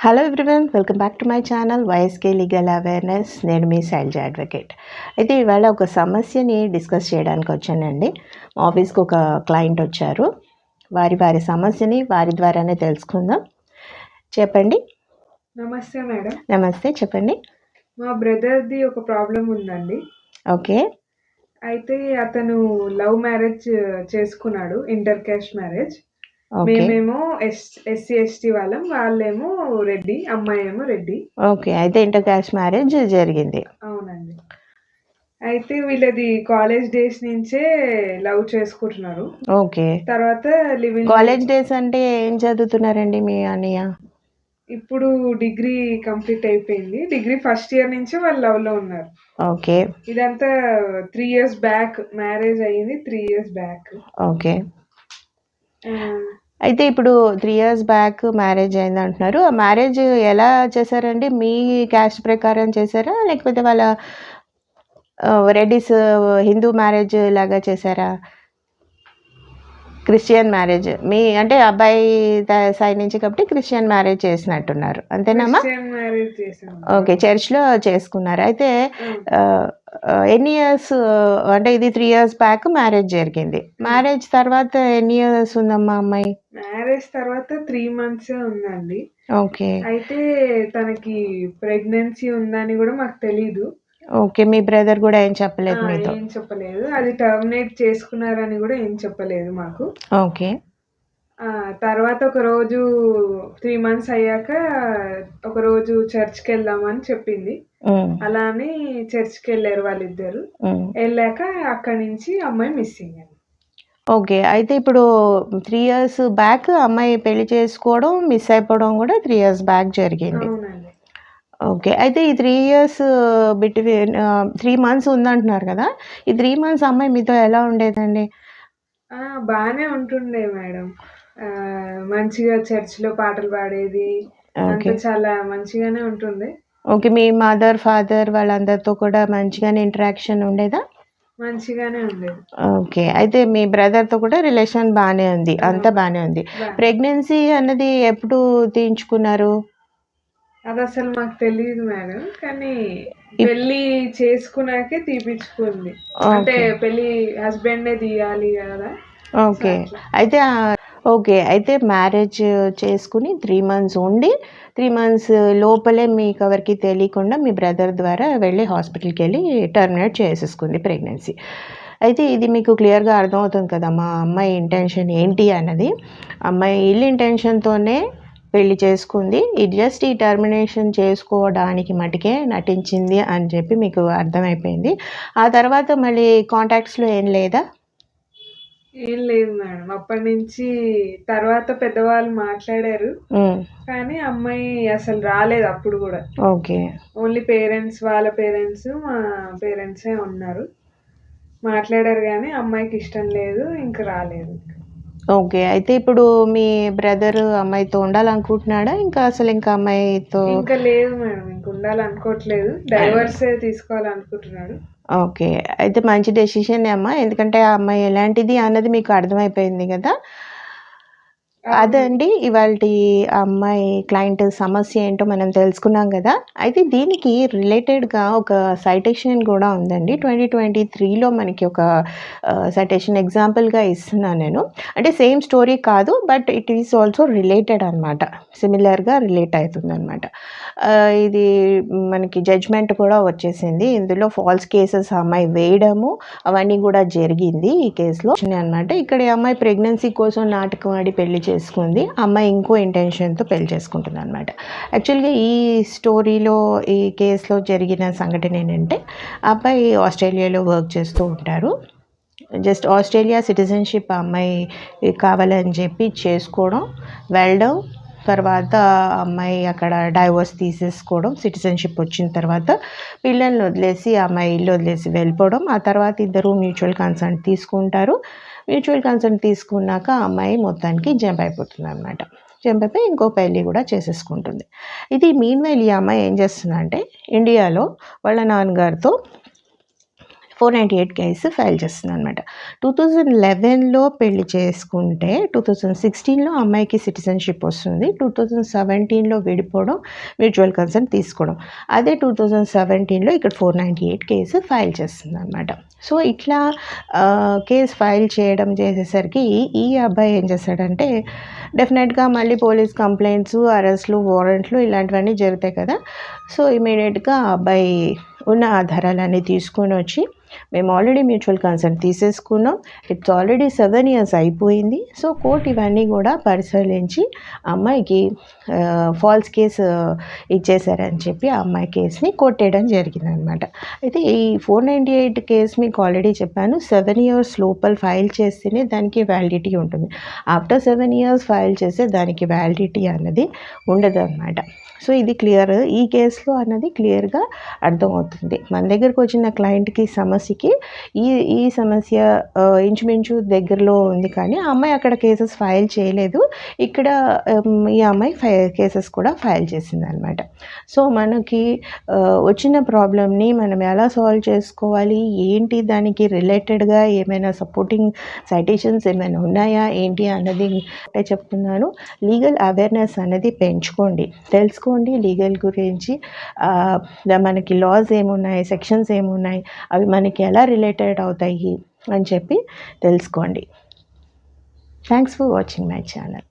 Hello everyone, welcome back to my channel YSK legal awareness. నేను మీ Shailaja advocate. అయితే ఇవాళ ఒక సమస్యని డిస్కస్ చేయడానికి వచ్చానండి. మా ఆఫీస్కి ఒక క్లయింట్ వచ్చారు. వారి సమస్యని వారి ద్వారానే తెలుసుకుందాం. చెప్పండి. నమస్తే మేడం. నమస్తే, చెప్పండి. మా బ్రదర్ది ఒక ప్రాబ్లం ఉందండి. ఓకే. అయితే అతను లవ్ మ్యారేజ్ చేసుకున్నాడు, ఇంటర్ క్యాస్ట్ మ్యారేజ్. ఓకే. మేమేమో ఎస్సీ ఎస్టీ వాళ్ళం, వాళ్ళేమో రెడ్డి, అమ్మాయి ఏమో రెడ్డి. ఓకే. అయితే ఇంటర్ క్యాస్ట్ మ్యారేజ్ జరిగింది. అవునండి. అయితే వీళ్ళది కాలేజ్ డేస్ నుంచే లవ్ చేసుకుంటున్నారు. ఓకే. తర్వాత లివింగ్. కాలేజ్ డేస్ అంటే ఏం చదువుతున్నారండి మీ అన్నయ్య? ఇప్పుడు డిగ్రీ కంప్లీట్ అయిపోయింది. డిగ్రీ ఫస్ట్ ఇయర్ నుంచి వాళ్ళు లవ్ లో ఉన్నారు. ఓకే. ఇదంతా 3 years బ్యాక్ మ్యారేజ్ అయ్యింది. 3 years బ్యాక్. ఓకే. అయితే ఇప్పుడు 3 years బ్యాక్ మ్యారేజ్ అయింది అంటున్నారు. ఆ మ్యారేజ్ ఎలా చేశారండి? మీ క్యాస్ట్ ప్రకారం చేశారా, లేకపోతే వాళ్ళ రెడ్డిస్ హిందూ మ్యారేజ్ లాగా చేశారా? క్రిస్టియన్ మ్యారేజ్ మీ అంటే అబ్బాయి సైడ్ నుంచి కాబట్టి క్రిస్టియన్ మ్యారేజ్ చేసినట్టున్నారు, అంతేనమ్మా? ఓకే, చర్చ్లో చేసుకున్నారు. అయితే ఎన్ని ఇయర్స్ అంటే ఇది 3 years బ్యాక్ మ్యారేజ్ జరిగింది. మ్యారేజ్ తర్వాత ఎన్ని ఇయర్స్ ఉందమ్మా అమ్మాయి? మ్యారేజ్ తర్వాత 3 months ఉందండి. ఓకే. అయితే తనకి ప్రెగ్నెన్సీ ఉందని కూడా మాకు తెలీదు. ఓకే. మీ బ్రదర్ కూడా ఏం చెప్పలేదు మీతో? ఏం చెప్పలేదు. అది టర్మినేట్ చేసుకున్నారని కూడా ఏం చెప్పలేదు మాకు. ఓకే. తర్వాత ఒక రోజు 3 months అయ్యాక ఒక రోజు చర్చ్కి వెళ్దామని చెప్పింది. అలా అని చర్చ్కి వెళ్ళారు వాళ్ళిద్దరు. వెళ్ళాక అక్కడి నుంచి అమ్మాయి మిస్సింగ్ అండి. ఓకే. అయితే ఇప్పుడు 3 years బ్యాక్ అమ్మాయి పెళ్లి చేసుకోవడం, మిస్ అయిపోవడం కూడా 3 years బ్యాక్ జరిగింది. అవునండి. ఓకే. అయితే ఈ 3 years బిట్వీన్ 3 months ఉందంటున్నారు కదా. ఈ 3 months అమ్మాయి మీతో ఎలా ఉండేదండి? బాగానే ఉంటుండే మేడం. మంచిగా చర్చ్లో పాటలు పాడేది. అంతా చాలా మంచిగానే ఉంటుండే. ఓకే. మీ మదర్, ఫాదర్ వాళ్ళందరితో కూడా మంచిగానే ఇంటరాక్షన్ ఉండేదా? మంచిగానే ఉండేది. ఓకే. అయితే మీ బ్రదర్తో కూడా రిలేషన్ బాగానే ఉంది, అంతా బాగానే ఉంది. ప్రెగ్నెన్సీ అన్నది ఎప్పుడు తీయించుకున్నారు? అది అసలు మాకు తెలియదు మేడం. కానీ పెళ్లి చేసుకున్నాకే తీపించుకుంది. అంటే పెళ్లి హస్బెండే తీయాలి కదా. ఓకే. అయితే అయితే మ్యారేజ్ చేసుకుని 3 months ఉండి 3 months లోపలే మీకు ఎవరికి తెలియకుండా మీ బ్రదర్ ద్వారా వెళ్ళి హాస్పిటల్కి వెళ్ళి టర్మినేట్ చేసేసుకుంది ప్రెగ్నెన్సీ. అయితే ఇది మీకు క్లియర్గా అర్థమవుతుంది కదా మా అమ్మాయి ఇంటెన్షన్ ఏంటి అన్నది. అమ్మాయి ఇల్ ఇంటెన్షన్తోనే పెళ్లి చేసుకుంది. ఇది జస్ట్ ఈ టర్మినేషన్ చేసుకోవడానికి మటుకే నటించింది అని చెప్పి మీకు అర్థమైపోయింది. ఆ తర్వాత మళ్ళీ కాంటాక్ట్స్లో ఏం లేదా? ఏం లేదు మేడం. అప్పటి నుంచి తర్వాత పెద్దవాళ్ళు మాట్లాడారు, కానీ అమ్మాయి అసలు రాలేదు అప్పుడు కూడా. ఓకే. ఓన్లీ పేరెంట్స్, వాళ్ళ పేరెంట్స్, మా పేరెంట్సే ఉన్నారు. మాట్లాడారు కానీ అమ్మాయికి ఇష్టం లేదు, ఇంకా రాలేదు. ఓకే. అయితే ఇప్పుడు మీ బ్రదర్ అమ్మాయితో ఉండాలనుకుంటున్నాడా, ఇంకా అసలు ఇంకా అమ్మాయితో? ఇంకా లేదు మేడం, ఇంకా ఉండాలనుకోవట్లేదు. డైవర్సే తీసుకోవాలనుకుంటున్నాడు. ఓకే. అయితే మంచి డెసిషనే అమ్మా, ఎందుకంటే ఆ అమ్మాయి ఎలాంటిది అన్నది మీకు అర్థమైపోయింది కదా. అదండి ఇవాల్టి అమ్మాయి క్లయింట్ సమస్య ఏంటో మనం తెలుసుకున్నాం కదా. అయితే దీనికి రిలేటెడ్గా ఒక సైటేషన్ కూడా ఉందండి. 2023లో మనకి ఒక సైటేషన్ ఎగ్జాంపుల్గా ఇస్తున్నాను నేను. అంటే సేమ్ స్టోరీ కాదు, but it is also related అనమాట, సిమిలర్గా రిలేట్ అవుతుంది అనమాట. ఇది మనకి జడ్జ్మెంట్ కూడా వచ్చేసింది. ఇందులో ఫాల్స్ కేసెస్ అమ్మాయి వేయడము అవన్నీ కూడా జరిగింది ఈ కేసులో అనమాట. ఇక్కడ ఈ అమ్మాయి ప్రెగ్నెన్సీ కోసం నాటకం ఆడి పెళ్లి చేసుకుంది. అమ్మాయి ఇంకో ఇంటెన్షన్తో పెళ్లి చేసుకుంటుంది అనమాట. యాక్చువల్గా ఈ స్టోరీలో, ఈ కేసులో జరిగిన సంఘటన ఏంటంటే, అబ్బాయి ఆస్ట్రేలియాలో వర్క్ చేస్తూ ఉంటారు. జస్ట్ ఆస్ట్రేలియా సిటిజన్షిప్ అమ్మాయి కావాలని చెప్పి చేసుకోవడం, వెళ్ళడం, తర్వాత అమ్మాయి అక్కడ డైవోర్స్ తీసేసుకోవడం, సిటిజన్షిప్ వచ్చిన తర్వాత పిల్లల్ని వదిలేసి అమ్మాయి ఇల్లు వదిలేసి వెళ్ళిపోవడం. ఆ తర్వాత ఇద్దరు మ్యూచువల్ కన్సెంట్ తీసుకుంటారు. మ్యూచువల్ కన్సెంట్ తీసుకున్నాక అమ్మాయి మొత్తానికి జంప్ అయిపోతుంది అనమాట. జంప్ అయిపోయి ఇంకో పెళ్ళి కూడా చేసేసుకుంటుంది. ఇది మీన్వైల్ ఈ అమ్మాయి ఏం చేస్తుందంటే, ఇండియాలో వాళ్ళ నాన్నగారితో 498 కేసు ఫైల్ చేస్తుందనమాట. 2011లో పెళ్లి చేసుకుంటే 2016లో అమ్మాయికి సిటిజన్షిప్ వస్తుంది. 2017లో విడిపోవడం, మ్యూచువల్ కన్సెంట్ తీసుకోవడం. అదే 2017లో ఇక్కడ 498 కేసు ఫైల్ చేస్తుందనమాట. సో ఇట్లా కేసు ఫైల్ చేయడం చేసేసరికి ఈ అబ్బాయి ఏం చేశాడంటే, డెఫినెట్గా మళ్ళీ పోలీస్ కంప్లైంట్స్, అరెస్ట్లు, వారెంట్లు ఇలాంటివన్నీ జరుగుతాయి కదా. సో ఇమీడియట్గా ఆ అబ్బాయి ఉన్న ఆధారాలన్నీ తీసుకొని వచ్చి, మేము ఆల్రెడీ మ్యూచువల్ కన్సెంట్ తీసేసుకున్నాం, ఇట్స్ ఆల్రెడీ 7 years అయిపోయింది. సో కోర్టు ఇవన్నీ కూడా పరిశీలించి అమ్మాయికి ఫాల్స్ కేసు ఇచ్చేసారని చెప్పి ఆ అమ్మాయి కేసుని కొట్టేయడం జరిగిందనమాట. అయితే ఈ 498 కేసు మీకు ఆల్రెడీ చెప్పాను, 7 years లోపల ఫైల్ చేస్తేనే దానికి వ్యాలిడిటీ ఉంటుంది. ఆఫ్టర్ 7 years ఫైల్ చేస్తే దానికి వ్యాలిడిటీ అన్నది ఉండదు అనమాట. సో ఇది క్లియర్, ఈ కేసులో అన్నది క్లియర్గా అర్థమవుతుంది. మన దగ్గరకు వచ్చిన క్లయింట్కి సమస్యకి ఈ సమస్య ఇంచుమించు దగ్గరలో ఉంది, కానీ ఆ అమ్మాయి అక్కడ కేసెస్ ఫైల్ చేయలేదు. ఇక్కడ ఈ అమ్మాయి కేసెస్ కూడా ఫైల్ చేసింది అనమాట. సో మనకి వచ్చిన ప్రాబ్లమ్ని మనం ఎలా సాల్వ్ చేసుకోవాలి, ఏంటి, దానికి రిలేటెడ్గా ఏమైనా సపోర్టింగ్ సైటేషన్స్ ఏమైనా ఉన్నాయా ఏంటి అన్నది చెప్తున్నాను. లీగల్ అవేర్నెస్ అనేది పెంచుకోండి, తెలుసుకోండి లీగల్ గురించి. మనకి లాస్ ఏమున్నాయి, సెక్షన్స్ ఏమున్నాయి, అవి మనకి ఎలా రిలేటెడ్ అవుతాయి అని చెప్పి తెలుసుకోండి. Thanks for watching my channel.